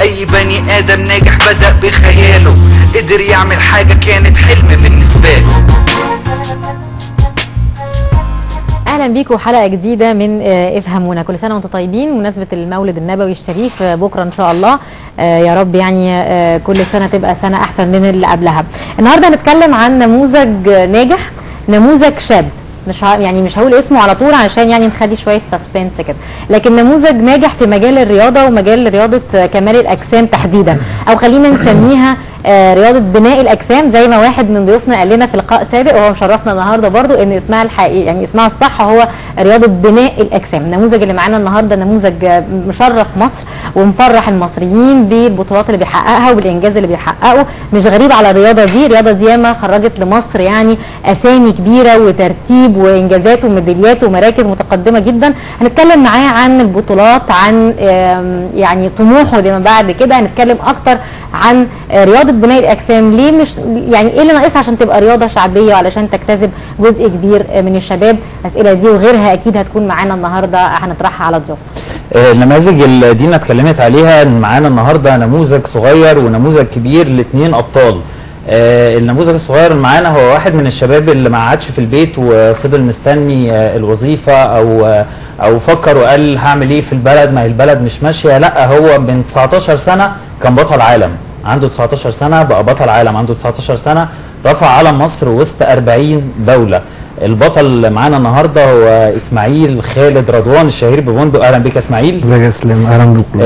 اي بني ادم ناجح بدأ بخياله، قدر يعمل حاجة كانت حلم بالنسبة له. اهلا بيكم حلقه جديده من افهمونا. كل سنه وانتم طيبين بمناسبه المولد النبوي الشريف بكره ان شاء الله. يا رب يعني كل سنه تبقى سنه احسن من اللي قبلها. النهارده هنتكلم عن نموذج ناجح، نموذج شاب، مش هقول اسمه على طول عشان يعني نخلي شويه سسبنس كده، لكن نموذج ناجح في مجال الرياضه ومجال رياضه كمال الاجسام تحديدا، او خلينا نسميها رياضه بناء الاجسام زي ما واحد من ضيوفنا قال لنا في لقاء سابق وهو مشرفنا النهارده برضو ان اسمها الحقيقي يعني اسمها الصح هو رياضه بناء الاجسام. النموذج اللي معانا النهارده نموذج مشرف مصر ومفرح المصريين بالبطولات اللي بيحققها وبالانجاز اللي بيحققه. مش غريب على الرياضه دي ياما خرجت لمصر يعني اسامي كبيره وترتيب وانجازات وميداليات ومراكز متقدمه جدا. هنتكلم معاه عن البطولات، عن يعني طموحه لما بعد كده. هنتكلم اكتر عن رياضه بناء الاجسام، ليه مش يعني ايه اللي ناقصها عشان تبقى رياضه شعبيه وعلشان تجتذب جزء كبير من الشباب. الاسئله دي وغيرها اكيد هتكون معانا النهارده هنطرحها على ضيوفنا. النماذج اللي دينا اتكلمت عليها معانا النهارده نموذج صغير ونموذج كبير لاثنين ابطال. النموذج الصغير اللي معانا هو واحد من الشباب اللي ما قعدش في البيت وفضل مستني الوظيفه او فكر وقال هعمل ايه في البلد، ما هي البلد مش ماشيه. لا، هو من 19 سنه كان بطل عالم، عنده 19 سنه بقى بطل عالم، عنده 19 سنه رفع علم مصر وسط 40 دوله. البطل اللي معانا النهارده هو اسماعيل خالد رضوان الشهير ببندق. اهلا بك يا اسماعيل. ازيك يا اسلام؟ اهلا بكم.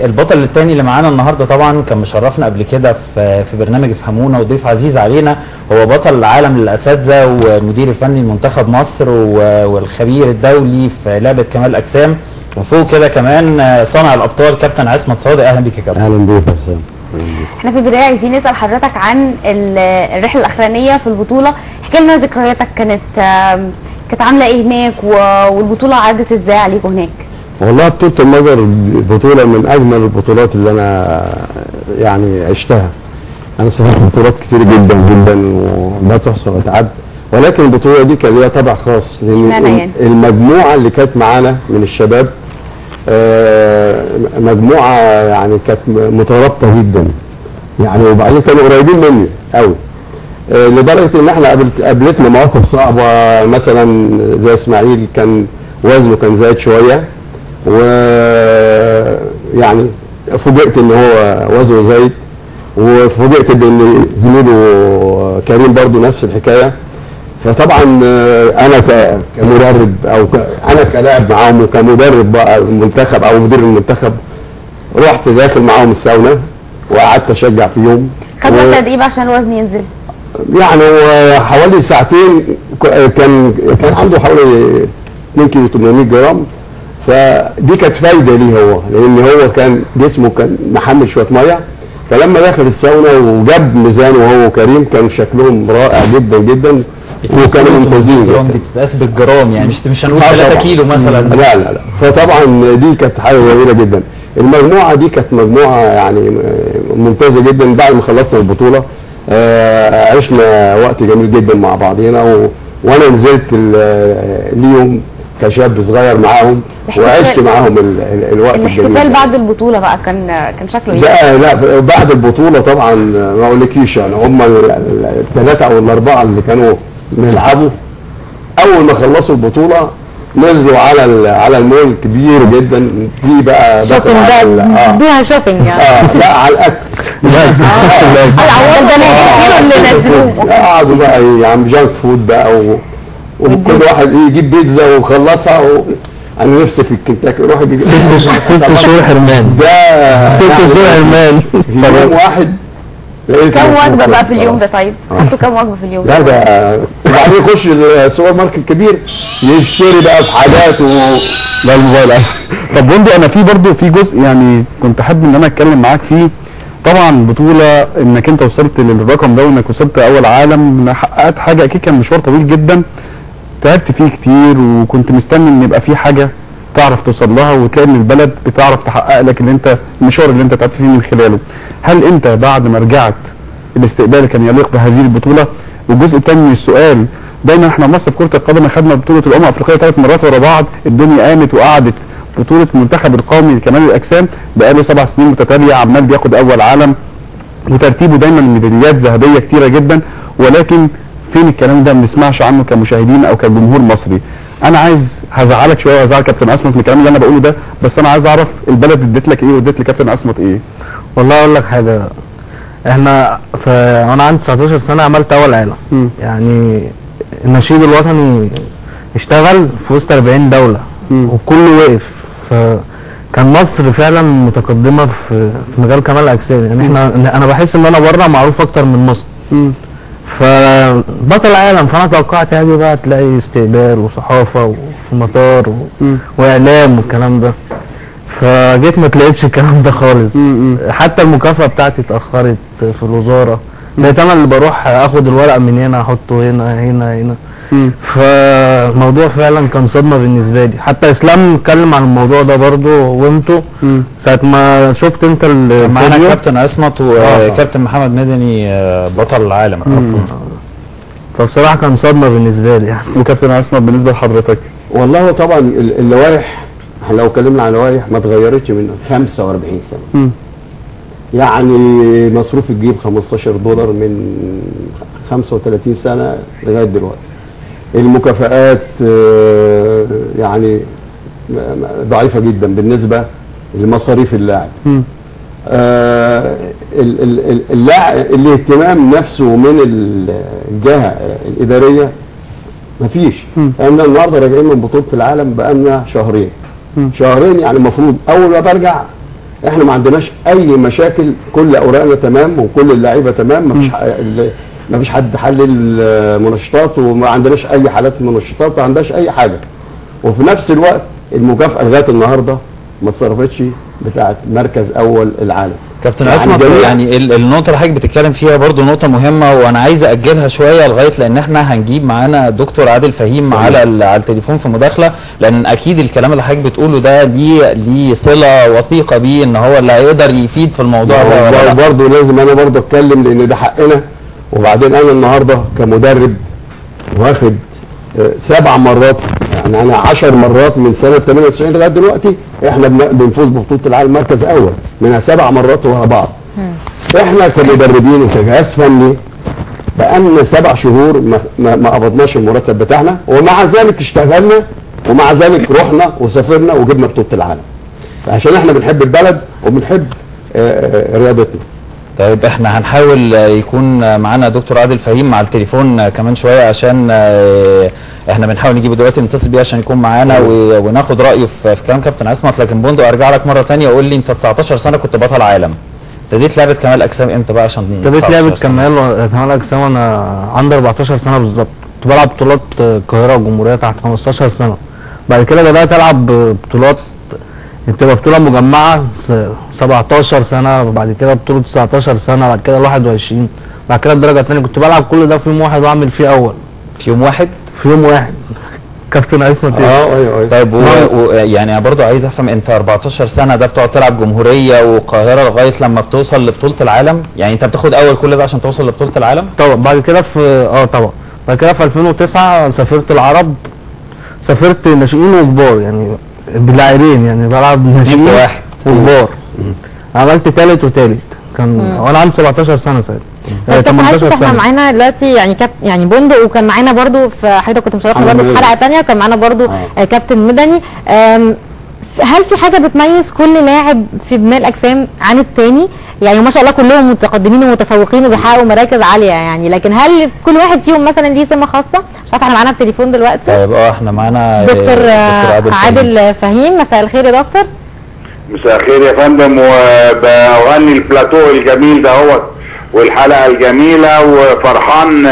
البطل الثاني اللي معانا النهارده طبعا كان مشرفنا قبل كده في برنامج افهمونا وضيف عزيز علينا، هو بطل العالم للاساتذه والمدير الفني لمنتخب مصر والخبير الدولي في لعبه كمال الاجسام، وفوق كده كمان صانع الابطال كابتن عصمت صادق. اهلا بك يا كابتن. اهلا بيك يا حسام. احنا في البدايه عايزين نسال حضرتك عن الرحله الاخرانيه في البطوله. احكي لنا ذكرياتك، كانت عامله ايه هناك والبطوله عدت ازاي عليكم هناك؟ والله بطوله المجر بطوله من اجمل البطولات اللي انا يعني عشتها. انا سافرت بطولات كتير جدا جدا ولا تحصى ولا تعد، ولكن البطوله دي كان ليها طابع خاص لان يعني المجموعه اللي كانت معانا من الشباب مجموعه يعني كانت مترابطه جدا يعني، وبعدين كانوا قريبين مني قوي لدرجه ان احنا قابلتنا مواقف صعبه. مثلا زي اسماعيل كان وزنه كان زايد شويه، ويعني فوجئت ان هو وزنه زايد، وفوجئت بان زميله كريم برضو نفس الحكايه. فطبعا انا كمدرب او انا كلاعب معاهم وكمدرب بقى المنتخب او مدير المنتخب، رحت داخل معاهم الساونا وقعدت اشجع فيهم. خد وقت قد ايه عشان الوزن ينزل؟ يعني هو حوالي ساعتين. كان عنده حوالي 2 كيلو 800 جرام، فدي كانت فايده ليه هو، لان هو كان جسمه كان محمل شويه ميه. فلما دخل الساونا وجاب ميزانه وهو وكريم كانوا شكلهم رائع جدا جدا وكانوا ممتازين. الجرام دي بتتقاس بالجرام يعني مش هنقول 3 كيلو مثلا. لا فطبعا دي كانت حاجه جميله جدا. المجموعه دي كانت مجموعه يعني ممتازه جدا. بعد ما خلصنا البطوله عشنا وقت جميل جدا مع بعضينا، وانا نزلت اليوم كشاب صغير معاهم وعشت معاهم الوقت الجميل. الاحتفال بعد البطوله بقى كان شكله ايه؟ لا بعد البطوله طبعا ما اقولكيش يعني، هم الثلاثه او الاربعه اللي كانوا بيلعبوا اول ما خلصوا البطوله نزلوا على المول كبير جدا، في بقى شوبينج بقى ادوها شوبينج يعني. لا على الاكل. قعدوا بقى يعني جانك فود بقى وكل واحد يجيب بيتزا وخلصها انا نفسي في الكنتاكي اروح اجيب 6 شهور حرمان. ده 6 شهور حرمان. يوم واحد كم وجبه بقى في اليوم ده؟ طيب خدتوا كم وجبه في اليوم؟ لا ده وبعدين يخش السوبر ماركت الكبير يشتري بقى في حاجات لا الموبايل. طب بندق، انا برضه في جزء يعني كنت حابب ان انا اتكلم معاك فيه. طبعا بطوله انك انت وصلت للرقم ده وانك وصلت اول عالم، حققت حاجه اكيد كان مشوار طويل جدا تعبت فيه كتير، وكنت مستني ان يبقى في حاجه تعرف توصل لها وتلاقي ان البلد بتعرف تحقق لك اللي انت المشوار اللي انت تعبت فيه من خلاله. هل انت بعد ما رجعت الاستقبال كان يليق بهذه البطوله؟ والجزء الثاني من السؤال، دايما احنا مصر في كره القدم خدنا بطوله الامم الافريقيه 3 مرات ورا بعض، الدنيا قامت وقعدت بطوله المنتخب القومي لكمال الاجسام بقاله 7 سنين متتاليه عمال بياخد اول عالم، وترتيبه دايما ميداليات ذهبيه كتيره جدا، ولكن فين الكلام ده؟ ما بنسمعش عنه كمشاهدين او كجمهور مصري. انا عايز هزعلك شويه وهزعل كابتن عصمت من الكلام اللي انا بقوله ده، بس انا عايز اعرف البلد اديت لك ايه واديت لكابتن عصمت ايه؟ والله اقول لك حاجه، احنا وانا عندي 19 سنه عملت اول عالم. يعني النشيد الوطني اشتغل في وسط 40 دوله وكله وقف، فكان مصر فعلا متقدمه في مجال كمال الاجسام. يعني انا بحس ان انا بره معروف اكتر من مصر. فبطل عالم، فانا توقعت هاجي بقى تلاقي استقبال وصحافه وفي المطار واعلام والكلام ده، فجيت ما تلاقيتش الكلام ده خالص. حتى المكافاه بتاعتي اتاخرت في الوزاره، بقيت انا اللي بروح اخد الورق من هنا احطه هنا. فالموضوع فعلا كان صدمه بالنسبه لي. حتى اسلام اتكلم عن الموضوع ده برضه وانتوا ساعه ما شفت انت الفيديو. معانا كابتن عصمت وكابتن محمد مدني بطل العالم. فبصراحه كان صدمه بالنسبه لي يعني. وكابتن عصمت بالنسبه لحضرتك؟ والله طبعا اللوائح، احنا لو اتكلمنا عن اللوائح ما اتغيرتش من 45 سنه. يعني مصروف الجيب $15 من 35 سنه لغايه دلوقتي. المكافآت يعني ضعيفه جدا بالنسبه لمصاريف اللاعب. الاهتمام نفسه من الجهه الاداريه مفيش. احنا النهارده راجعين من بطوله العالم بقالنا شهرين يعني المفروض اول ما برجع احنا ما عندناش اي مشاكل، كل اوراقنا تمام وكل اللعيبه تمام، ما فيش حد حلل منشطات وما عندناش اي حالات منشطات، ما عندناش اي حاجه. وفي نفس الوقت المكافاه لغايه النهارده ما اتصرفتش بتاعه مركز اول العالم. كابتن عصمت يعني النقطه اللي حضرتك بتتكلم فيها برضو نقطه مهمه، وانا عايز اجلها شويه لغايه لان احنا هنجيب معانا دكتور عادل فهيم على التليفون في مداخله، لان اكيد الكلام اللي حضرتك بتقوله ده ليه صله وثيقه بيه ان هو اللي هيقدر يفيد في الموضوع ده. برضه لازم انا برضه اتكلم لان ده حقنا. وبعدين انا النهارده كمدرب واخد 7 مرات، يعني انا 10 مرات من سنه 98 لغايه دلوقتي احنا بنفوز ببطوله العالم مركز اول، منها 7 مرات ورا بعض. احنا كمدربين وكجهاز فني بقالنا 7 شهور ما قبضناش المرتب بتاعنا، ومع ذلك اشتغلنا ومع ذلك رحنا وسافرنا وجبنا بطوله العالم. عشان احنا بنحب البلد وبنحب رياضتنا. طيب احنا هنحاول يكون معانا دكتور عادل فهيم على التليفون كمان شويه، عشان احنا بنحاول نجيبه دلوقتي نتصل بيه عشان يكون معانا وناخد رايه في كلام كابتن عصمت. لكن بوندو ارجع لك مره ثانيه وقول لي انت 19 سنه كنت بطل عالم، ابتديت لعبه كمال اجسام امتى بقى؟ عشان ابتديت لعبه كمال اجسام وانا عندي 14 سنه بالظبط. كنت بلعب بطولات القاهره والجمهوريه تحت 15 سنه. بعد كده بدات العب بطولات بتبقى بطوله مجمعه 17 سنه، وبعد كده بطوله 19 سنه، بعد كده 21، بعد كده الدرجه الثانيه. كنت بلعب كل ده في يوم واحد واعمل فيه اول. في يوم واحد؟ في يوم واحد. كابتن عصمت ايوه. طيب يعني انا برضو عايز افهم، انت 14 سنه ده بتقعد تلعب جمهوريه وقاهره لغايه لما بتوصل لبطوله العالم؟ يعني انت بتاخد اول كل ده عشان توصل لبطوله العالم؟ طبعا. بعد كده في طبعا بعد كده في 2009 سافرت العرب، سافرت ناشئين وكبار يعني باللاعبين، يعني بلعب ناشئين واحد وكبار. عملت ثالث وثالث كان وانا عندي 17 سنه ساعتها. كابتن عايشة احنا معانا دلوقتي يعني بوندو، وكان معانا برضو في حضرتك كنت مشرفنا برضو في حلقه ثانيه، وكان معانا برضو كابتن مدني. هل في حاجه بتميز كل لاعب في بناء الاجسام عن الثاني؟ يعني ما شاء الله كلهم متقدمين ومتفوقين وبيحققوا مراكز عاليه يعني، لكن هل كل واحد فيهم مثلا ليه سمه خاصه؟ مش عارفه احنا معانا التليفون دلوقتي. طيب احنا معانا دكتور عادل فهيم. مساء الخير يا دكتور. مساء الخير يا فندم، وبغني البلاتو الجميل ده هو والحلقه الجميله، وفرحان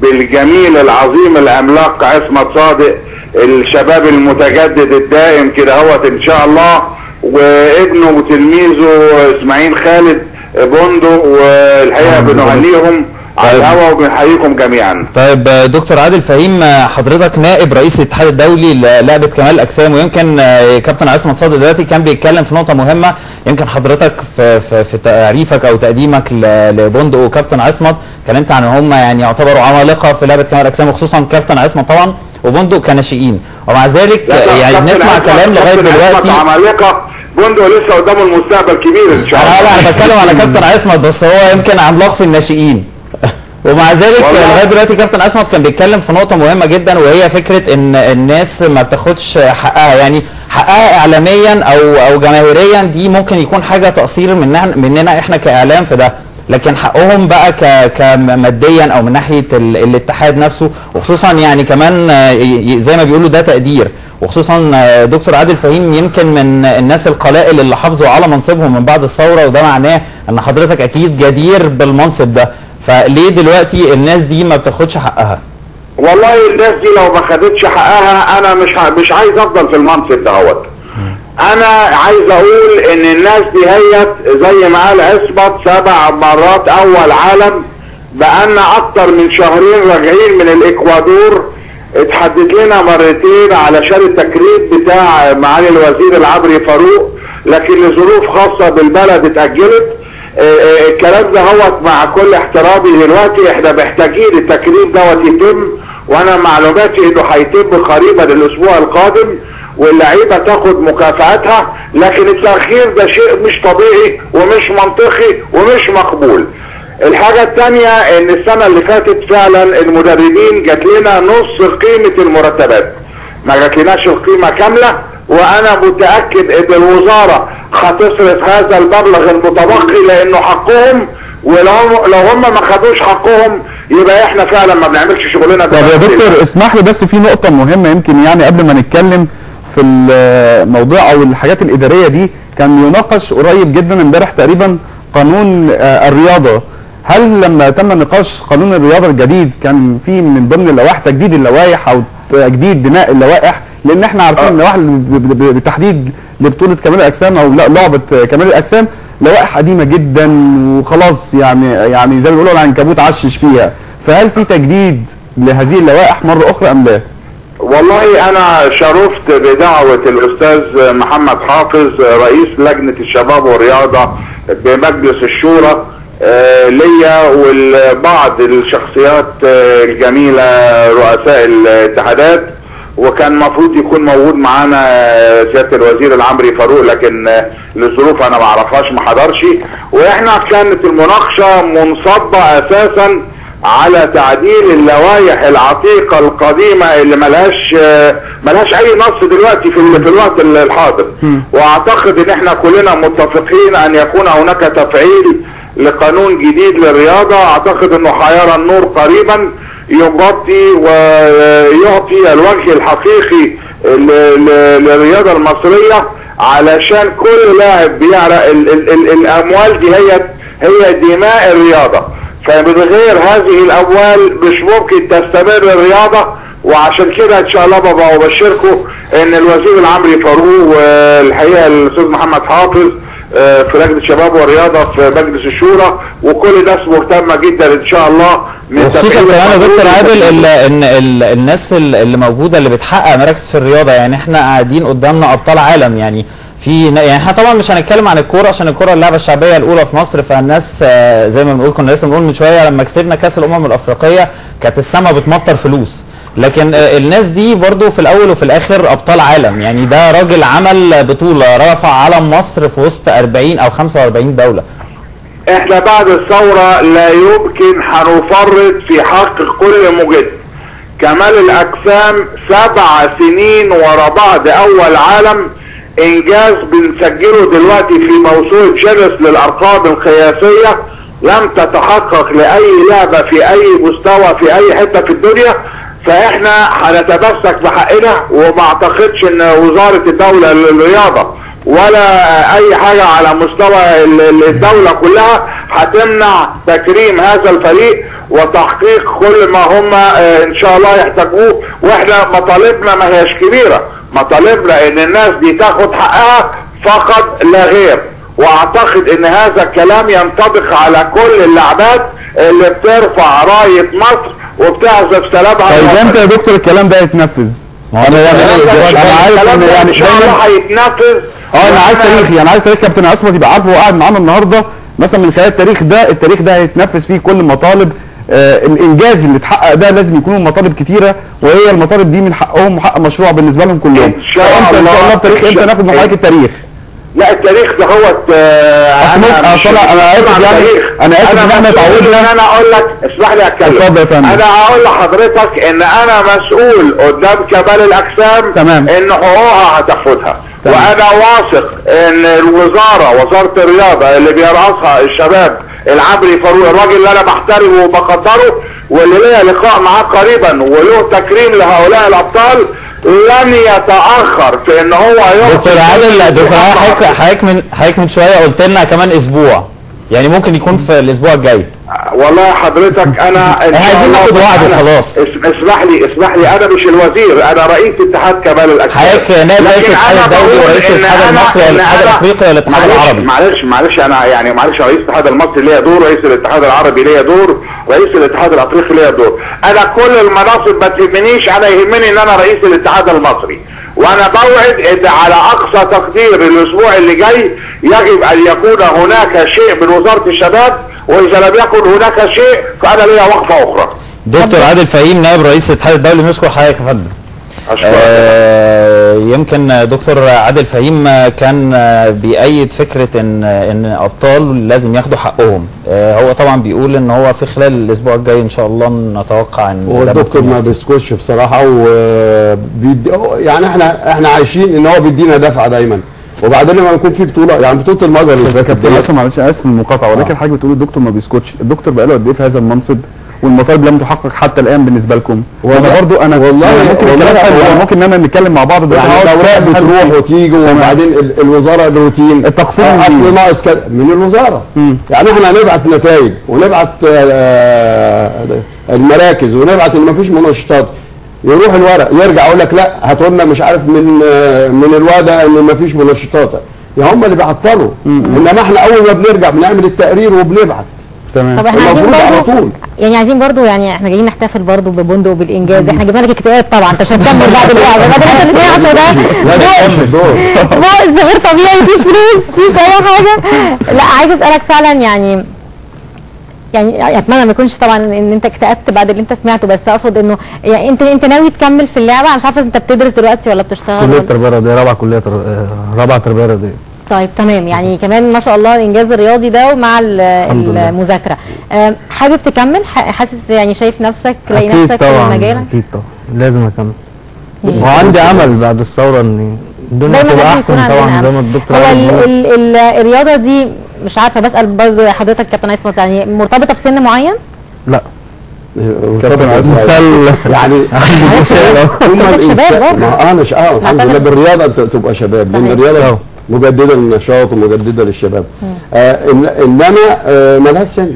بالجميل العظيم العملاق عصمت صادق، الشباب المتجدد الدائم كده هوت ان شاء الله، وابنه وتلميذه اسماعيل خالد بوندو، والحقيقه بنهنيهم على الهواء، وبنحييكم جميعا. طيب دكتور عادل فهيم، حضرتك نائب رئيس الاتحاد الدولي للعبة كمال الأجسام، ويمكن كابتن عصمت صادق دلوقتي كان بيتكلم في نقطة مهمة. يمكن حضرتك في تعريفك أو تقديمك لبندق وكابتن عصمت اتكلمت عن هم يعني يعتبروا عمالقة في لعبة كمال الأجسام، وخصوصا كابتن عصمت طبعا وبندق كناشئين، ومع ذلك يعني بنسمع كلام لغاية دلوقتي. عمالقة بندق لسه قدامه المستقبل كبير ان شاء الله. لا انا بتكلم على كابتن عصمت، بس هو يمكن عملاق في الناشئين. ومع ذلك لغايه دلوقتي كابتن عصمت كان بيتكلم في نقطه مهمه جدا، وهي فكره ان الناس ما بتاخدش حقها، يعني حقها اعلاميا او جماهيريا دي ممكن يكون حاجه تقصير مننا احنا كاعلام في ده، لكن حقهم بقى كماديا او من ناحيه الاتحاد نفسه، وخصوصا يعني كمان زي ما بيقولوا ده تقدير، وخصوصا دكتور عادل فهيم يمكن من الناس القلائل اللي حافظوا على منصبهم من بعد الثوره، وده معناه ان حضرتك اكيد جدير بالمنصب ده، فليه دلوقتي الناس دي ما بتاخدش حقها؟ والله الناس دي لو ما خدتش حقها انا مش عايز افضل في المنصب دهوت. انا عايز اقول ان الناس دي هي زي ما قال عصمت 7 مرات اول عالم، بقالنا اكتر من شهرين راجعين من الاكوادور، اتحدد لنا مرتين علشان التكريم بتاع معالي الوزير العبري فاروق، لكن لظروف خاصة بالبلد اتأجلت. الكلام ده هو مع كل احترامي دلوقتي احنا محتاجين التكريم دوت يتم، وانا معلوماتي انه هيتم قريبا الاسبوع القادم، واللعيبه تاخد مكافاتها، لكن التاخير ده شيء مش طبيعي ومش منطقي ومش مقبول. الحاجه الثانيه ان السنه اللي فاتت فعلا المدربين جات لنا نص قيمه المرتبات، ما جاتلناش القيمه كامله، وانا متاكد ان الوزاره هتصرف هذا المبلغ المتبقي لانه حقهم، ولو هم ما خدوش حقهم يبقى احنا فعلا ما بنعملش شغلنا. طب يا دكتور اسمح لي بس في نقطه مهمه يمكن يعني قبل ما نتكلم في الموضوع او الحاجات الاداريه دي، كان يناقش قريب جدا امبارح تقريبا قانون الرياضه. هل لما تم نقاش قانون الرياضه الجديد كان في من ضمن اللوائح تجديد اللوائح او تجديد بناء اللوائح؟ لان احنا عارفين اللوائح بالتحديد لبطوله كمال الاجسام او لعبه كمال الاجسام لوائح قديمه جدا وخلاص، يعني زي ما بيقولوا العنكبوت عشش فيها، فهل في تجديد لهذه اللوائح مره اخرى ام لا؟ والله انا شرفت بدعوة الاستاذ محمد حافظ رئيس لجنة الشباب والرياضة بمجلس الشورى ليا والبعض الشخصيات الجميلة رؤساء الاتحادات، وكان المفروض يكون موجود معانا سيادة الوزير العمري فاروق، لكن لظروف انا ما اعرفهاش ما حضرش، واحنا كانت المناقشة منصبة اساسا على تعديل اللوائح العتيقة القديمة اللي ملهاش اي نص دلوقتي في الوقت الحاضر. واعتقد ان احنا كلنا متفقين ان يكون هناك تفعيل لقانون جديد للرياضة، اعتقد انه هيرى النور قريبا يغطي ويعطي الوجه الحقيقي للرياضة المصرية، علشان كل لاعب بيعرق الاموال دي هي دماء الرياضة، فمن غير هذه الاموال مش ممكن تستمر الرياضة. وعشان كده ان شاء الله ببشركم ان الوزير العمري فاروق والحقيقة الاستاذ محمد حافظ في لجنة الشباب والرياضة في مجلس الشورى وكل الناس مهتمة جدا ان شاء الله. وخصوصا كمان يا دكتور عادل ان الناس اللي موجودة اللي بتحقق مراكز في الرياضة، يعني احنا قاعدين قدامنا ابطال عالم، يعني احنا طبعا مش هنتكلم عن الكوره عشان الكوره اللعبه الشعبيه الاولى في مصر، فالناس زي ما بنقول كنا لسه بنقول من شويه لما كسبنا كاس الامم الافريقيه كانت السما بتمطر فلوس، لكن الناس دي برضو في الاول وفي الاخر ابطال عالم، يعني ده راجل عمل بطوله رفع علم مصر في وسط 40 او 45 دوله. احنا بعد الثوره لا يمكن هنفرط في حق كل مجد. كمال الاجسام 7 سنين ورا بعض اول عالم، انجاز بنسجله دلوقتي في موسوعة جينيس للارقام القياسية لم تتحقق لاي لعبة في اي مستوى في اي حتة في الدنيا، فاحنا هنتمسك بحقنا، وما اعتقدش ان وزارة الدولة للرياضة ولا اي حاجة على مستوى الدولة كلها هتمنع تكريم هذا الفريق وتحقيق كل ما هم ان شاء الله يحتاجوه. واحنا مطالبنا ما هيش كبيرة، مطالبنا ان الناس دي تاخد حقها فقط لا غير، واعتقد ان هذا الكلام ينطبق على كل اللعبات اللي بترفع رايه مصر وبتعزف سلامها. طيب امتى يا دكتور الكلام ده هيتنفذ؟ انا عارف ان يعني ان شاء الله هيتنفذ. انا عايز تاريخ، يعني عايز تاريخ كابتن عصمت يبقى عارفه وقاعد معانا النهارده مثلا من خلال التاريخ ده هيتنفذ فيه كل مطالب الانجاز اللي اتحقق ده. لازم يكونوا مطالب كتيره، وهي المطالب دي من حقهم وحق مشروع بالنسبه لهم كلهم. ان شاء الله. ان شاء الله التاريخ امتى ناخد من حضرتك التاريخ؟ لا التاريخ ده هو انا اسف يعني انا اسف ان احنا اتعودنا. انا اقول لك اسمح لي اتكلم. اتفضل يا فندم. انا هقول لحضرتك ان انا مسؤول قدام كمال الاجسام تمام. ان حقوقها هتاخدها، وانا واثق ان وزاره الرياضه اللي بيرأسها الشباب العبري فاروق، الراجل اللي انا بحترمه وبقدره واللي ليا لقاء معاه قريبا وله تكريم لهؤلاء الابطال، لن يتاخر في ان هو دكتور عادل، دكتور حضرتك من شويه قلت لنا كمان اسبوع، يعني ممكن يكون في الاسبوع الجاي. والله حضرتك انا عايزين ناخد وعد وخلاص. اسمح لي انا مش الوزير، انا رئيس اتحاد كمال الاجسام. حضرتك نائب رئيس الاتحاد الدولي ورئيس الاتحاد المصري والاتحاد الافريقي والاتحاد العربي. معلش انا يعني رئيس الاتحاد المصري ليا دور، رئيس الاتحاد العربي ليا دور، رئيس الاتحاد الافريقي ليا دور. انا كل المناصب ما تهمنيش، انا يهمني ان انا رئيس الاتحاد المصري، وانا بوعد ان على اقصى تقدير الاسبوع اللي جاي يجب ان يكون هناك شيء من وزاره الشباب، واذا لم يكن هناك شيء فانا ليا وقفه اخرى. دكتور عادل فهيم نائب رئيس الاتحاد الدولي، نشكر حضرتك يا فندم. يمكن دكتور عادل فهيم كان بيأيد فكره ان ابطال لازم ياخدوا حقهم. هو طبعا بيقول ان هو في خلال الاسبوع الجاي ان شاء الله نتوقع ان هو الدكتور ما بيسكتش بصراحه، يعني احنا عايشين ان هو بيدينا دفعه دايما. وبعدين لما يكون في بطوله، يعني بطوله المجر اللي فاتت كابتن اسف معلش اسف في المقاطعه، ولكن حضرتك بتقول الدكتور ما بيسكتش. الدكتور بقاله قد ايه في هذا المنصب والمطالب لم تحقق حتى الان بالنسبه لكم؟ وانا برضو ممكن ان انا نتكلم مع بعض دلوقتي. يعني الاوراق بتروح وتيجي، وبعدين الوزاره الروتين التقسيم اصل ناقص من الوزاره. يعني احنا هنبعت نتائج ونبعت المراكز ونبعت ان ما فيش منشطات، يروح الورق يرجع يقول لك لا هاتوا لنا مش عارف من الوادة ان ما فيش منشطات. يا هم اللي بيعطلوا، انما احنا اول ما بنرجع بنعمل التقرير وبنبعت. تمام. طب احنا عايزين برضو يعني احنا جايين نحتفل برضو ببندق وبالانجاز. احنا جبنا لك اكتئاب طبعا، انت مش هتكمل بعد اللعبه بعد انت اللي سمعته ده. بؤس غير طبيعي، مفيش فلوس مفيش اي حاجه. لا عايز اسالك فعلا يعني اتمنى ما يكونش طبعا ان انت اكتئبت بعد اللي انت سمعته، بس اقصد انه يعني انت ناوي تكمل في اللعبه؟ انا مش عارفه انت بتدرس دلوقتي ولا بتشتغل؟ كليه تربيه رياضيه، رابعه تربيه رياضيه. طيب تمام، يعني كمان ما شاء الله الانجاز الرياضي ده ومع المذاكره. حابب تكمل؟ حاسس يعني شايف نفسك لاقي نفسك في المجال؟ اكيد طبعا لازم اكمل، وعندي امل بعد الثوره ان الدنيا تبقى احسن طبعا زي ما الدكتور قال. الرياضه دي مش عارفه، بسال برضه حضرتك كابتن عصمت، يعني مرتبطه بسن معين؟ لا كابتن عصمت يعني شباب الحمد لله بالرياضه تبقى شباب، لان الرياضه مجدده للنشاط ومجدده للشباب. انما مالهاش سن،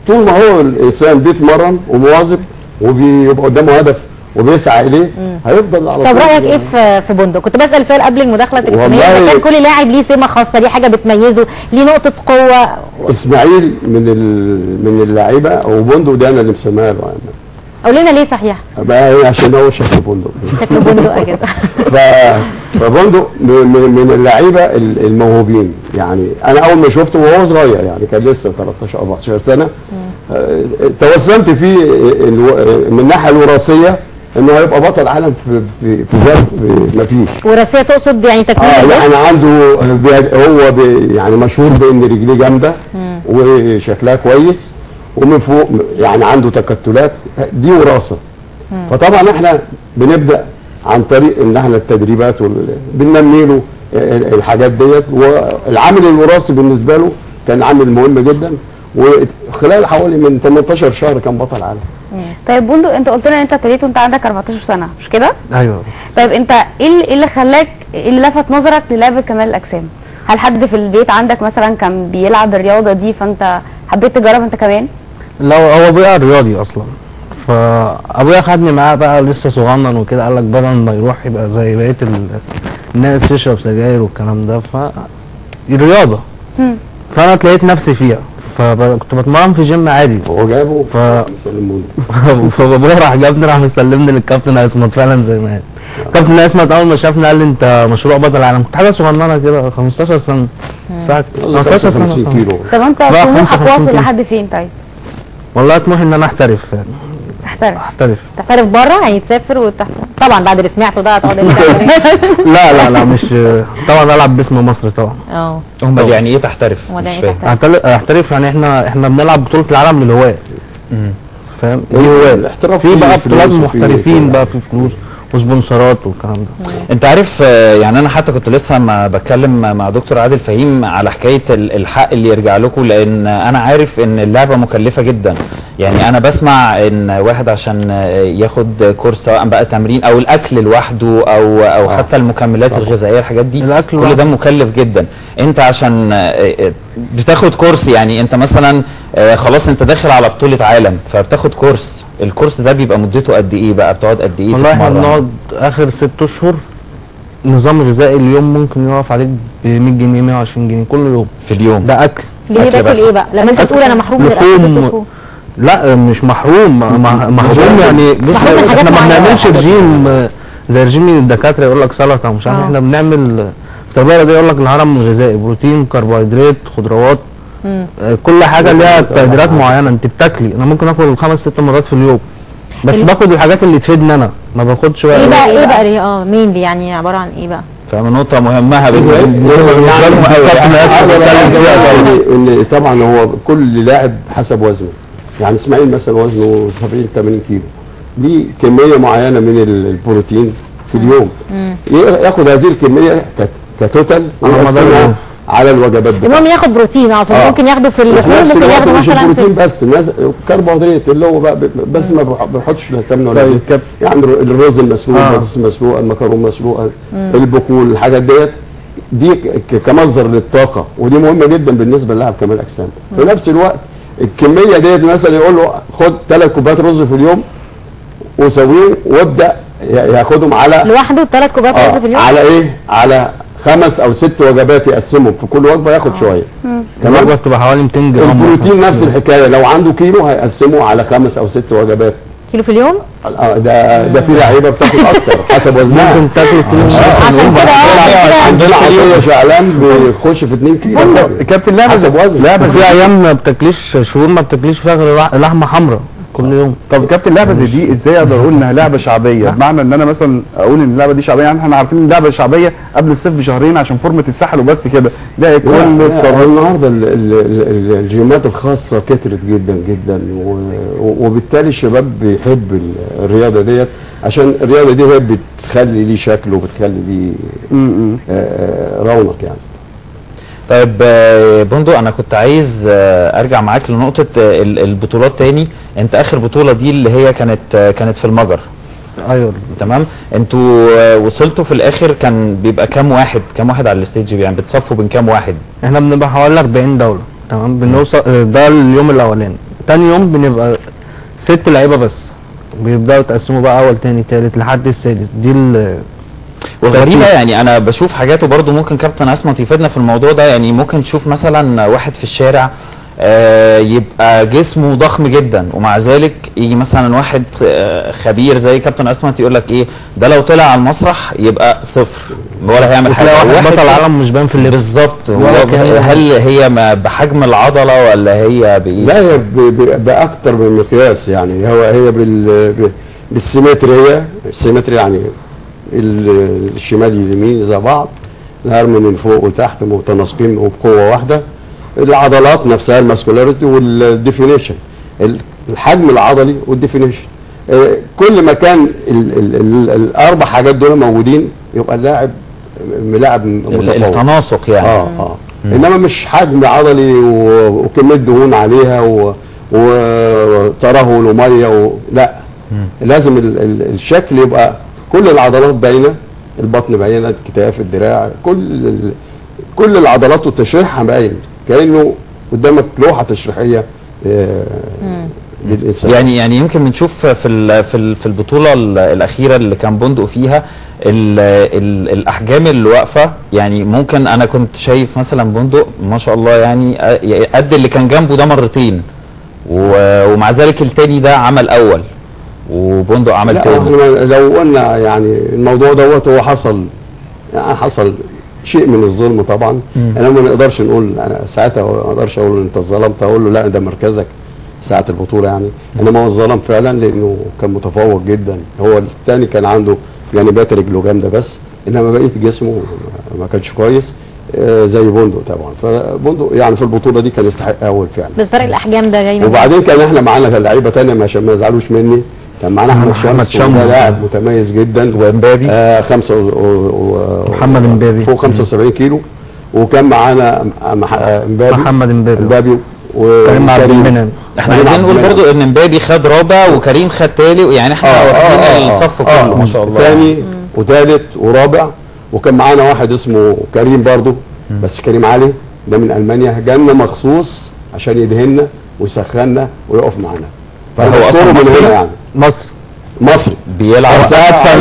طول ما هو الانسان بيتمرن ومواظب وبيبقى قدامه هدف وبيسعى اليه هيفضل على طول. طب رايك ايه في بندق؟ كنت بسال سؤال قبل المداخله التليفونيه، كان كل لاعب ليه سمه خاصه، ليه حاجه بتميزه، ليه نقطه قوه. اسماعيل من اللعيبه، وبندق ده انا اللي مسميها له. قول لنا ليه صحيح؟ بقى عشان هو شكل بندق. شكل بندق كده. فبندق من اللعيبه الموهوبين. يعني انا اول ما شفته وهو صغير، يعني كان لسه 13 14 سنه، توسمت فيه من الناحيه الوراثيه انه هيبقى بطل عالم في ما فيش. وراثيه تقصد يعني تكوين يعني عنده هو يعني مشهور بان رجليه جامده وشكلها كويس، ومن فوق يعني عنده تكتلات، دي وراثه. فطبعا احنا بنبدا عن طريق ان احنا التدريبات بننمي له الحاجات ديت، والعامل الوراثي بالنسبه له كان عامل مهم جدا، وخلال حوالي من 18 شهر كان بطل عالم. طيب بندق، انت قلت لنا انت ابتديت وانت عندك 14 سنه مش كده؟ ايوه. طيب انت ايه اللي خلاك، اللي لفت نظرك للعبه كمال الاجسام؟ هل حد في البيت عندك مثلا كان بيلعب الرياضه دي فانت حبيت تجرب انت كمان؟ لا هو ابويا رياضي اصلا، فابويا خدني معاه بقى لسه صغنن وكده، قال لك بدل ما يروح يبقى زي بقيه الناس يشرب سجاير والكلام ده، الرياضه فانا اتلاقيت نفسي فيها، فكنت بتمرن في جيم عادي. هو جابه سلموني فبابا راح جابني، راح مسلمني للكابتن اسمت فعلا زي ما قال. كابتن اسمت اول ما شافني قال لي انت مشروع بطل العالم. كنت حاجه صغننه كده 15 سنه ساعه 15 50 سنه. كيلو. طب انت بقى طموحك 55 واصل كيلو. لحد فين طيب؟ والله طموحي ان انا احترف يعني. تحترف تحترف بره يعني تسافر طبعا بعد اللي سمعته ده هتقعد لا مش طبعا العب باسم مصر طبعا. امال يعني ايه تحترف؟ امال مش يعني ايه فاهم. تحترف؟ احترف يعني احنا بنلعب بطوله العالم للهواه. فاهم؟ دي هوايه. الاحتراف في بقى فيه بطولات فلوس وفيه محترفين كل بقى، في فلوس وسبونسرات والكلام ده. انت عارف يعني انا حتى كنت لسه ما بتكلم مع دكتور عادل فهيم على حكايه الحق اللي يرجع لكم، لان انا عارف ان اللعبه مكلفه جدا. يعني انا بسمع ان واحد عشان ياخد كورس سواء بقى تمرين او الاكل لوحده او حتى المكملات الغذائيه، الحاجات دي كل ده مكلف جدا. انت عشان بتاخد كورس، يعني انت مثلا خلاص انت داخل على بطوله عالم فبتاخد كورس، الكورس ده بيبقى مدته قد ايه بقى؟ بتقعد قد ايه؟ والله احنا بنقعد اخر 6 اشهر نظام غذائي اليوم ممكن يقف عليك ب 100 جنيه 120 جنيه كل يوم في اليوم. ده اكل. ليه تاكل ايه بقى؟ لما انت تقول انا محروم من الاكل 6 شهور. لا مش محروم، محروم يعني بص احنا ما بنعملش رجيم زي رجيم الدكاتره يقول لك سلطه ومش عارف. احنا بنعمل في التربيه دي يقول لك الهرم الغذائي، بروتين، كربوهيدرات، خضروات، كل حاجه ليها تقديرات معينه. انت بتاكلي، انا ممكن اكل 5-6 مرات في اليوم، بس باخد الحاجات اللي تفيدني انا، ما باخدش بقى ايه بقى مين دي يعني عباره عن ايه بقى؟ فنقطة مهمة بالنسبة لهم قوي. ان طبعا هو كل لاعب حسب وزنه. يعني اسماعيل مثلا وزنه 70-80 كيلو، ليه كمية معينة من البروتين في اليوم، ياخد هذه الكمية كتوتال ويقسمها على الوجبات بتاعته. المهم ياخد بروتين اصلا ممكن ياخده في اللحوم، ممكن ياخده مثلا مش البروتين بس، كربوهيدرات اللي هو بقى بس ما بيحطش لا سمنه ولا زيت. يعني الرز المسلوق، البطاطس المسلوقه، المكرونه المسلوقه، البقول، الحاجات دي كمصدر للطاقه، ودي مهمه جدا بالنسبه للاعب كمال اجسام. في نفس الوقت الكميه ديت مثلا يقول له خد 3 كوبايات رز في اليوم وسويهم وابدا ياخدهم على لوحده 3 كوبايات رز في اليوم. على ايه؟ على 5 أو 6 وجبات يقسمهم في كل وجبه ياخد شويه. تمام. الوجبه بتبقى حوالي 200 جرام. البروتين نفس الحكايه، لو عنده كيلو هيقسمه على 5 أو 6 وجبات. كيلو في اليوم؟ ده في لعيبه بتاخد اكتر حسب وزنها. ممكن تاكل كيلو. عشان كده عندنا عطيه شعلان بيخش في 2 كيلو. كابتن لعبه حسب وزنه. لعبه في ايام ما بتاكليش، شهور ما بتاكليش فيها غير لحمه حمراء كل يوم. طب كابتن لعبه زي دي ازاي اقدر اقول انها لعبه شعبيه؟ بمعنى ان انا مثلا اقول ان اللعبه دي شعبيه، يعني احنا عارفين ان اللعبه شعبيه قبل الصيف بشهرين عشان فورمه الساحل وبس كده. ده كل النهارده الجيمات الخاصه كترت جدا جدا، وبالتالي الشباب بيحب الرياضه ديت، عشان الرياضه دي هي بتخلي ليه شكل وبتخلي ليه رونق يعني. طيب بندق، انا كنت عايز ارجع معاك لنقطه البطولات تاني. انت اخر بطوله دي اللي هي كانت في المجر. ايوه تمام. انتوا وصلتوا في الاخر كان بيبقى كام واحد على الستيج؟ يعني بتصفوا بين كام واحد؟ احنا بنبقى حوالي 40 دوله. تمام. بنوصل ده اليوم الاولاني. تاني يوم بنبقى 6 لعيبه بس، بيبداوا يتقسموا بقى اول تاني تالت لحد السادس. دي والغريبه يعني انا بشوف حاجات، وبرضه ممكن كابتن اسمت يفيدنا في الموضوع ده. يعني ممكن تشوف مثلا واحد في الشارع يبقى جسمه ضخم جدا، ومع ذلك يجي مثلا واحد خبير زي كابتن اسمت يقول لك ايه ده، لو طلع على المسرح يبقى صفر ولا هيعمل حاجه. واحد بطل العالم مش باين في اللبس بالظبط. هل هي بحجم العضله ولا هي بايه؟ لا، هي باكتر من مقياس. يعني هي بالسيمتريه. السيمتريه يعني الشمال اليمين زي بعض، الهرم من فوق وتحت متناسقين وبقوه واحده. العضلات نفسها، الماسكولاريتي والديفينيشن، الحجم العضلي والديفينيشن. كل ما كان الاربع حاجات دول موجودين يبقى اللاعب متفوق. التناسق يعني. انما مش حجم عضلي وكميه دهون عليها وترهل وميه لا. لازم الشكل يبقى كل العضلات باينه، البطن باينه، الكتاف، الدراع، كل العضلات وتشريحها باين، كانه قدامك لوحه تشريحيه للانسان. يعني يمكن بنشوف في البطوله الاخيره اللي كان بندق فيها الاحجام اللي واقفه، يعني ممكن انا كنت شايف مثلا بندق ما شاء الله يعني قد اللي كان جنبه ده مرتين، ومع ذلك التاني ده عمل اول وبندق عمل تاني. احنا لو قلنا يعني الموضوع دوت هو حصل، يعني حصل شيء من الظلم طبعا. انا ما نقدرش نقول، انا ساعتها ما اقدرش اقول انت ظلمت، اقول له لا ده مركزك ساعه البطوله يعني. انما هو ظلم فعلا لانه كان متفوق جدا. هو الثاني كان عنده جانبات رجله جامده بس، انما بقيه جسمه ما كانش كويس زي بندق طبعا. فبندق يعني في البطوله دي كان يستحق اول فعلا. بس فرق الاحجام ده جاي. وبعدين كان احنا معانا لعيبه ثانيه عشان ما يزعلوش مني، كان معانا احمد شمس لاعب متميز جدا، وامبابي محمد امبابي فوق 75 كيلو، وكان معانا محمد امبابي وكريم عبد المنعم. احنا عايزين نقول برضو ان امبابي خد رابع وكريم خد تالي، يعني احنا واخدين الصف كله ما شاء الله. تاني وثالث ورابع. وكان معانا واحد اسمه كريم برضو، بس كريم علي ده من المانيا، جالنا مخصوص عشان يدهننا ويسخننا ويقف معانا. فهو اصلا مصري يعني مصري بيلعب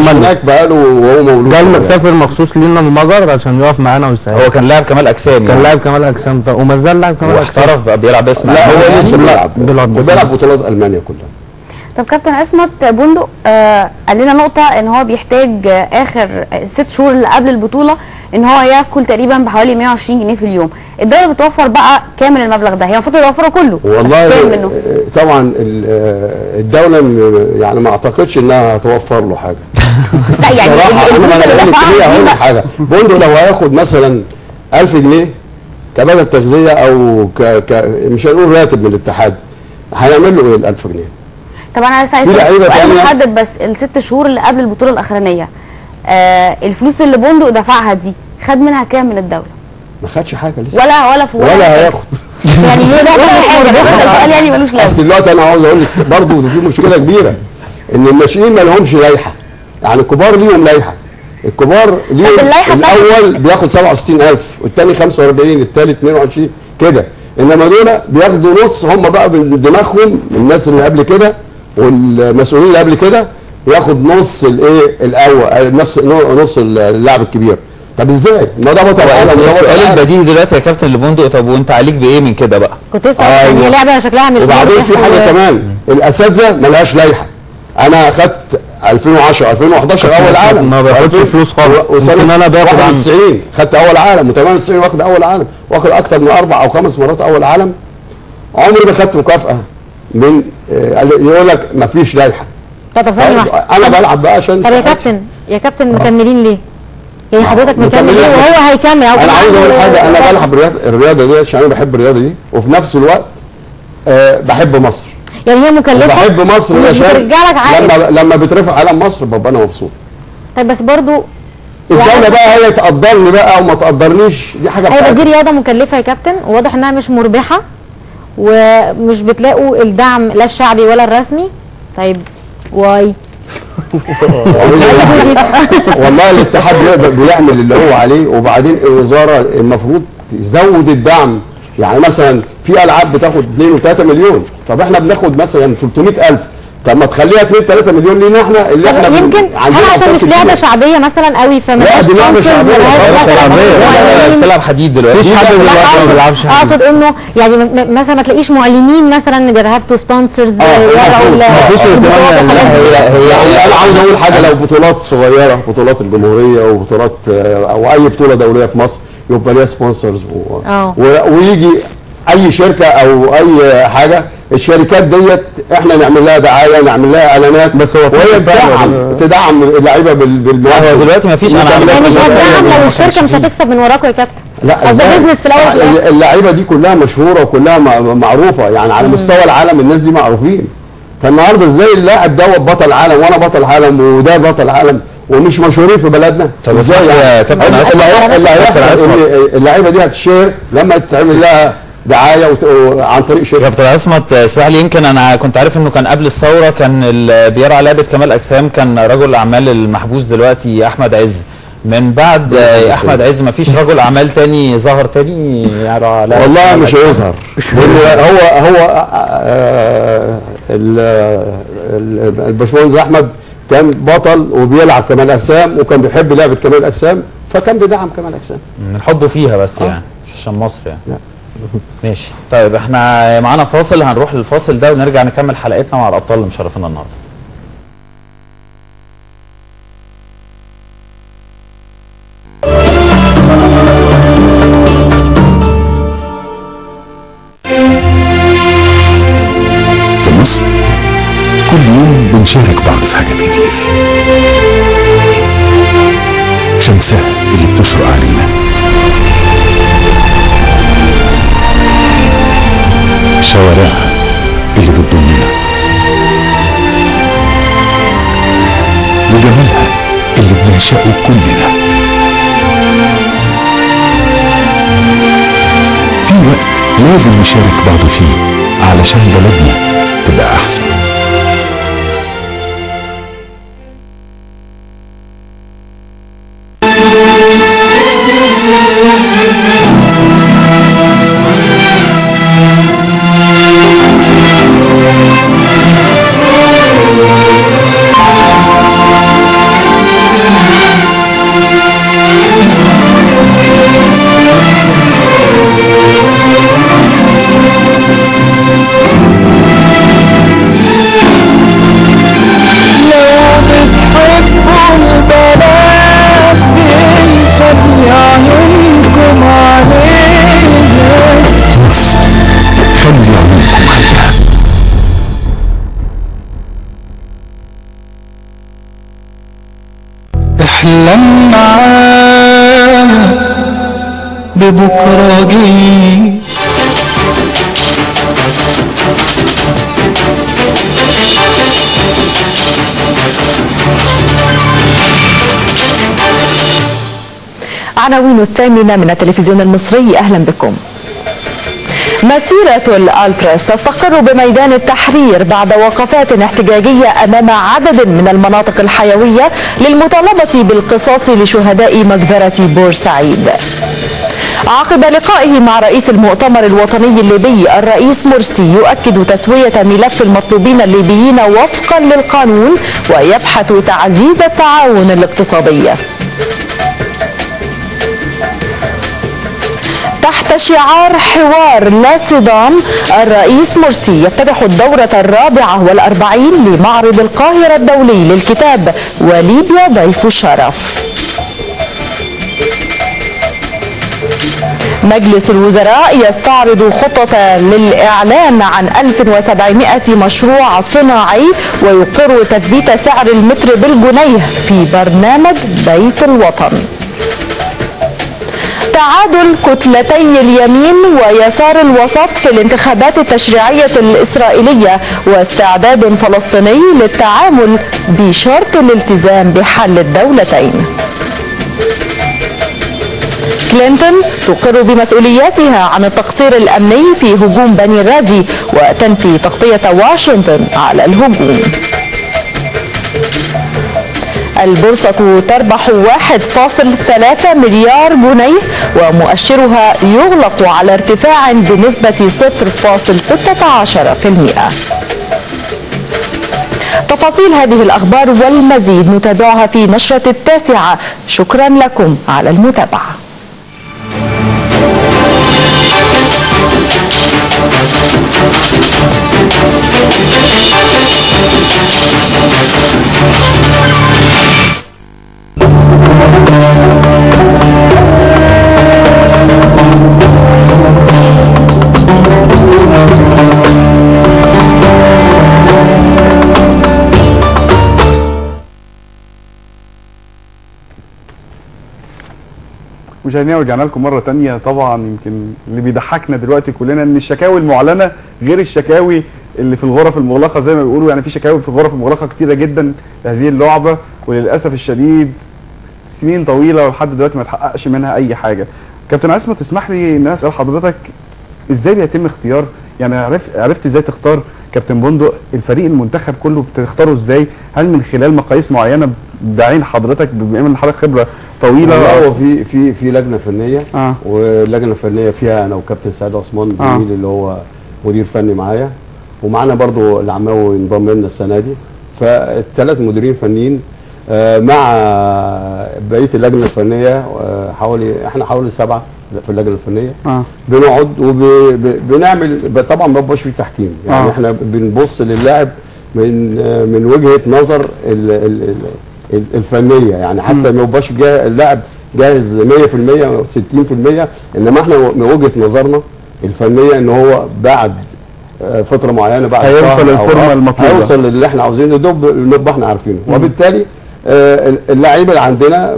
هناك بقاله وهو مولود. جالنا سافر مخصوص لينا المجر عشان يقف معانا ويساعدنا. هو كان لاعب كمال اجسام، كان لاعب كمال اجسام وما زال لاعب كمال اجسام، واحترف بقى بيلعب اسم. لا هو لسه بيلعب بطولات المانيا كلها. طب كابتن عصمت، بندق قال لنا نقطه ان هو بيحتاج اخر 6 شهور اللي قبل البطوله ان هو ياكل تقريبا بحوالي 120 جنيه في اليوم. الدوله بتوفر بقى كامل المبلغ ده؟ هي المفروض توفره كله. والله طبعا الدوله يعني ما اعتقدش انها توفر له حاجه. لا يعني هقول لك حاجه، بندق لو هياخد مثلا 1000 جنيه كبدل تغذيه او مش هنقول راتب من الاتحاد، هيعمل له ايه ال 1000 جنيه؟ طب انا عايز سؤال محدد بس، ال6 شهور اللي قبل البطوله الاخرانيه الفلوس اللي بندق دفعها دي خد منها كام من الدوله؟ ما خدش حاجه لسه ولا هياخد. يعني ليه ده حاجه؟ ده سؤال يعني ملوش لازمه. اصل دلوقتي انا عاوز اقول لك برضه في مشكله كبيره ان الناشئين ما لهمش لائحه، يعني الكبار ليهم لائحه. الكبار ليهم الاول بياخد 67,000 والثاني 45 الثالث 22 كده، انما دول بياخدوا نص. هم بقى من دماغهم الناس اللي قبل كده والمسؤولين اللي قبل كده ياخد نص الايه الاول، نص اللاعب الكبير. طب ازاي؟ ما ده بطل العالم. السؤال البديهي دلوقتي يا كابتن لبندق، طب وانت عليك بايه من كده بقى؟ كنت لسه هي لعبه شكلها مش. وبعدين في حاجه كمان، الاساتذه ما لهاش لائحه. انا اخدت 2010 2011 اول عالم، ما باخدش فلوس خالص. وسنه انا باخد 91 خدت اول عالم، و98 واخد اول عالم، واخد اكتر من 4 أو 5 مرات اول عالم. عمري ما خدت مكافاه من يقول لك ما فيش لائحه. طب ثانيه واحده، انا بلعب بقى عشان. طب يا كابتن مكملين ليه؟ يعني حضرتك مكمل ليه وهو هيكمل؟ انا عايز اقول حاجه، انا بلعب الرياضه دي عشان انا بحب الرياضه دي، وفي نفس الوقت بحب مصر. يعني هي مكلفه، بحب مصر عشان لما بترفع علم مصر ببقى انا مبسوط. طيب بس برضو الدوله بقى هي تقدرني بقى او ما تقدرنيش، دي حاجه بتاعتها. ايوه دي رياضه مكلفه يا كابتن، وواضح انها مش مربحه ومش بتلاقوا الدعم لا الشعبي ولا الرسمي. طيب واي والله الاتحاد بيعمل اللي هو عليه، وبعدين الوزاره المفروض تزود الدعم. يعني مثلا في العاب بتاخد 2 و3 مليون، طب احنا بناخد مثلا 300,000، طب ما تخليها 2-3 مليون لينا احنا اللي احنا يمكن هل عشان مش لعبه شعبيه مثلا قوي لا دي لعبه شعبيه بتلعب حديد دلوقتي، مفيش حد دلوقتي ما بيلعبش حديد. اقصد انه يعني مثلا ما تلاقيش معلنين مثلا they have to sponsors مفيش هي انا عاوز اقول حاجه، لو بطولات صغيره، بطولات الجمهوريه وبطولات او اي بطوله دوليه في مصر يبقى ليها سبونسرز ويجي اي شركه او اي حاجه، الشركات ديت احنا نعمل لها دعايه، نعمل لها اعلانات، بس هو وهي تدعم اللعيبه هو دلوقتي ما فيش. انا مش هتدعم لو الشركه مش هتكسب من وراكم يا كابتن. لا ده بيزنس في الاول. اللعيبه دي كلها مشهوره وكلها معروفه، يعني على مستوى العالم الناس دي معروفين. فالنهارده ازاي اللاعب دوت بطل عالم وانا بطل عالم وده بطل عالم ومش مشهورين في بلدنا؟ ازاي يا كابتن؟ اللي هيحصل اللعيبه دي هتشير لما تتعمل لها دعايه عن طريق شركه. كابتن عصمت اسمح لي، يمكن انا كنت عارف انه كان قبل الثوره كان اللي بيرعى لعبه كمال اجسام كان رجل الاعمال المحبوس دلوقتي احمد عز. من بعد احمد عز ما فيش رجل اعمال تاني ظهر تاني يرعى لعبه؟ والله مش هيظهر، لان هو الباشمهندس احمد كان بطل وبيلعب كمال اجسام وكان بيحب لعبه كمال اجسام، فكان بيدعم كمال اجسام من حبه فيها بس يعني مش عشان مصر يعني. لا. ماشي. طيب احنا معانا فاصل، هنروح للفاصل ده ونرجع نكمل حلقتنا مع الابطال اللي مشرفينا النهارده. في مصر كل يوم بنشارك بعض في حاجات كتير. شمسها اللي بتشرق علينا، شوارعها اللي بتضمنا، وجمالها اللي بنعشقه كلنا. في وقت لازم نشارك بعض فيه علشان بلدنا تبقى أحسن. احلم معانا ببكرة جاي، عناوين الثامنة من التلفزيون المصري، أهلا بكم. مسيرة الألتراس تستقر بميدان التحرير بعد وقفات احتجاجية أمام عدد من المناطق الحيوية للمطالبة بالقصاص لشهداء مجزرة بورسعيد. عقب لقائه مع رئيس المؤتمر الوطني الليبي الرئيس مرسي يؤكد تسوية ملف المطلوبين الليبيين وفقا للقانون ويبحث تعزيز التعاون الاقتصادي. تحت شعار حوار لا صدام، الرئيس مرسي يفتتح الدورة 44 لمعرض القاهرة الدولي للكتاب وليبيا ضيف الشرف. مجلس الوزراء يستعرض خطة للإعلان عن 1700 مشروع صناعي ويقر تثبيت سعر المتر بالجنيه في برنامج بيت الوطن. تعادل كتلتي اليمين ويسار الوسط في الانتخابات التشريعية الإسرائيلية واستعداد فلسطيني للتعامل بشرط الالتزام بحل الدولتين. كلينتون تقر بمسؤولياتها عن التقصير الأمني في هجوم بني غازي وتنفي تغطية واشنطن على الهجوم. البورصة تربح 1.3 مليار جنيه ومؤشرها يغلق على ارتفاع بنسبة 0.16%. تفاصيل هذه الأخبار والمزيد نتابعها في نشرة 9. شكرا لكم على المتابعة. مشاهدينا ورجعنا لكم مره ثانيه. طبعا يمكن اللي بيضحكنا دلوقتي كلنا ان الشكاوي المعلنه غير الشكاوي اللي في الغرف المغلقه زي ما بيقولوا، يعني في شكاوي في الغرف المغلقه كتيره جدا لهذه اللعبه، وللاسف الشديد سنين طويله ولحد دلوقتي ما تحققش منها اي حاجه. كابتن عصمت تسمح لي ان اسال حضرتك ازاي بيتم اختيار، يعني عرفت ازاي تختار كابتن بندق الفريق المنتخب كله، بتختاره ازاي؟ هل من خلال مقاييس معينه بعين حضرتك بما ان حضرتك خبره طويله؟ لا، هو في لجنه فنيه واللجنه الفنيه فيها انا وكابتن سعيد عثمان زميلي اللي هو مدير فني معايا، ومعانا برضو العماوي انضم لنا السنه دي. فالثلاث مديرين فنيين مع بقيه اللجنه الفنيه، احنا حوالي 7 في اللجنه الفنيه. بنقعد وبنعمل طبعا ما بيبقاش في تحكيم، يعني احنا بنبص للاعب من وجهه نظر الفنيه، يعني حتى ما بيبقاش اللاعب جاهز 100% 60%، انما احنا من وجهه نظرنا الفنيه ان هو بعد فتره معينه، بعد هيوصل للفورمه المطلوبه، هيوصل للي احنا عاوزينه، ده نبقى احنا عارفينه. وبالتالي اللعيبه اللي عندنا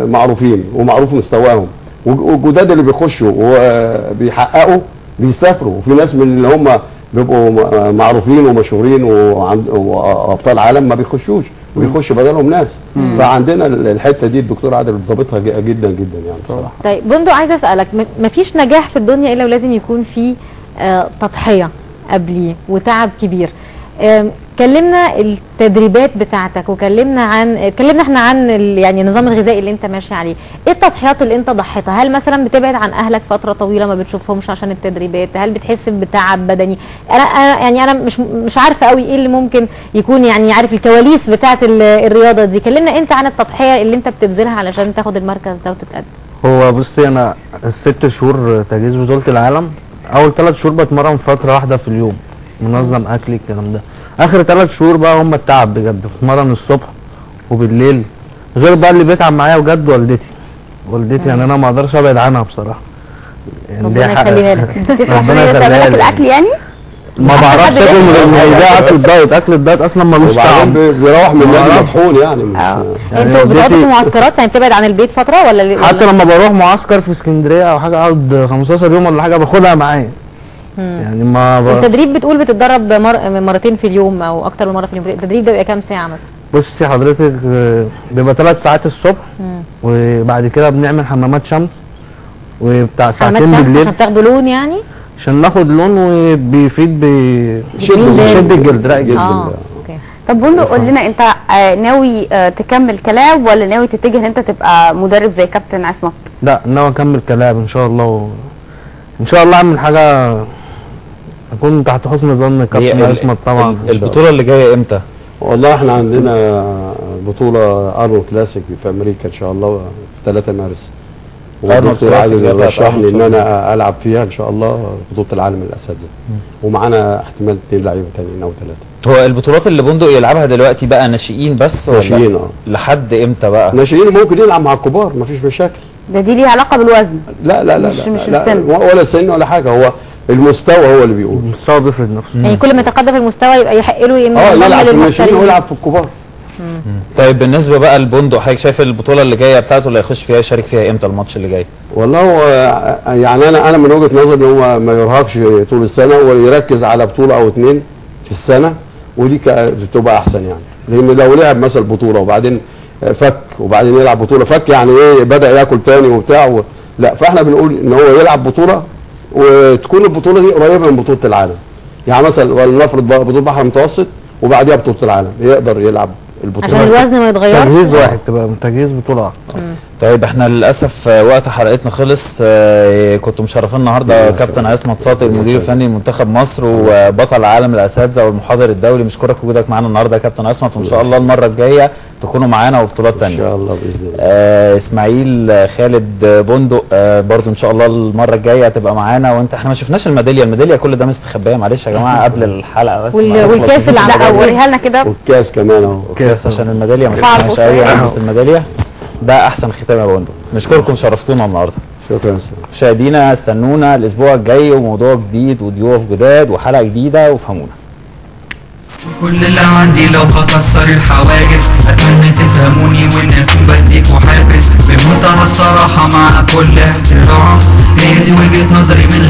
معروفين ومعروف مستواهم، والجداد اللي بيخشوا وبيحققوا بيسافروا، وفي ناس من اللي هم بيبقوا معروفين ومشهورين وابطال عالم ما بيخشوش وبيخش بدلهم ناس. فعندنا الحته دي الدكتور عادل ظابطها جدا جدا يعني بصراحه. طيب بندق، عايزه اسالك، مفيش نجاح في الدنيا الا ولازم يكون فيه تضحيه قبليه وتعب كبير. كلمنا التدريبات بتاعتك، اتكلمنا احنا عن يعني النظام الغذائي اللي انت ماشي عليه. ايه التضحيات اللي انت ضحيتها؟ هل مثلا بتبعد عن اهلك فتره طويله ما بتشوفهمش عشان التدريبات؟ هل بتحس بتعب بدني؟ انا مش عارفه قوي ايه اللي ممكن يكون، يعني عارف الكواليس بتاعه الرياضه دي. كلمنا انت عن التضحيه اللي انت بتبذلها علشان تاخد المركز ده وتتقدم. هو بصي، انا ال6 شهور تجهيز بطوله العالم، اول 3 شهور بتمرن فتره واحده في اليوم، منظم اكلي الكلام ده. اخر 3 شهور بقى هم التعب بجد، بتمرن الصبح وبالليل، غير بقى اللي بيتعب معايا بجد والدتي يعني انا ما اقدرش ابعد عنها بصراحه. يعني ربنا يخليها لك. عشان هي تعمل لك الاكل يعني؟ ما بعرفش اكل من ده اكل الدايت اصلا ملوش طعم، بيروح من النادي مطحون يعني. انتوا بتقعدوا في معسكرات يعني بتبعد عن البيت فتره ولا حتى لما بروح معسكر في اسكندريه او حاجه اقعد 15 يوم ولا حاجه باخدها معايا. يعني ما التدريب بتقول بتتدرب مرتين في اليوم او اكتر من مره في اليوم، التدريب ده بيبقى كام ساعه مثلا؟ بصي حضرتك، بيبقى 3 ساعات الصبح، وبعد كده بنعمل حمامات شمس وبتاع ساعتين بالليل عشان تاخدوا لون يعني؟ عشان ناخد لون وبيفيد بيشد الجلد. اوكي. طب بندق، قول لنا انت ناوي تكمل كلاعب ولا ناوي تتجه ان انت تبقى مدرب زي كابتن عصمت؟ لا، ناوي اكمل كلاعب ان شاء الله، ان شاء الله اعمل حاجه اكون تحت حسن ظن كابتن عصمت طبعا. البطوله اللي جايه امتى؟ والله احنا عندنا بطوله ارنولد كلاسيك في امريكا ان شاء الله في 3 مارس، والدكتور عادل رشحني ان انا العب فيها ان شاء الله بطوله العالم للاساتذه، ومعانا احتمال 2 لعيبه تانيين او 3. هو البطولات اللي بندق يلعبها دلوقتي بقى ناشئين بس ولا ناشئين؟ لحد امتى بقى؟ ناشئين ممكن يلعب مع الكبار مفيش مشاكل. دي ليها علاقه بالوزن؟ لا لا لا مش لا السن ولا سن ولا حاجه، هو المستوى هو اللي بيقول. المستوى بيفرض نفسه. يعني كل ما يتقدم في المستوى يبقى يحق له انه يلعب في الناشئين ويلعب في الكبار. طيب بالنسبه بقى لبندق، حضرتك شايف البطوله اللي جايه بتاعته اللي هيخش فيها يشارك فيها امتى الماتش اللي جاي؟ والله هو يعني انا من وجهه نظري ان هو ما يرهقش طول السنه ويركز على بطوله او 2 في السنه، ودي بتبقى احسن يعني. لان لو لعب مثلا بطوله وبعدين فك وبعدين يلعب بطوله، فك يعني ايه بدا ياكل تاني وبتاع لا، فاحنا بنقول ان هو يلعب بطوله وتكون البطوله دي قريبه من بطوله العالم. يعني مثلا ولنفرض بطوله بحر المتوسط وبعديها بطوله العالم، يقدر يلعب البطوله عشان الوزن ما يتغيرش. تجهيز واحد، تبقى تجهيز بطوله. طيب احنا للاسف وقت حلقتنا خلص. كنتوا مشرفين النهارده كابتن عصمت صادق المدير الفني لمنتخب مصر وبطل العالم الاساتذه والمحاضر الدولي. مشكورك وجودك معانا النهارده يا كابتن عصمت، وان شاء الله المره الجايه تكونوا معانا وبطولات ثانيه ان شاء الله باذن الله. اسماعيل خالد بندق برضو ان شاء الله المره الجايه هتبقى معانا. وانت احنا ما شفناش الميداليه كل ده مستخبيه، معلش يا جماعه قبل الحلقه بس. والكاس اللي عندك وريها لنا كده، والكاس كمان اهو، الكاس عشان الميداليه ما شفناش قوي بس الميداليه ده احسن ختام يا بندق. نشكركم، شرفتونا النهارده. شكرا. مشاهدينا استنونا الاسبوع الجاي وموضوع جديد وضيوف جداد وحلقه جديده، وافهمونا. كل اللي عندي لو بكسر الحواجز، اتمنى تفهموني وان اكون بديكوا حافز بمنتهى الصراحه مع كل احترام. هي دي وجهه نظري من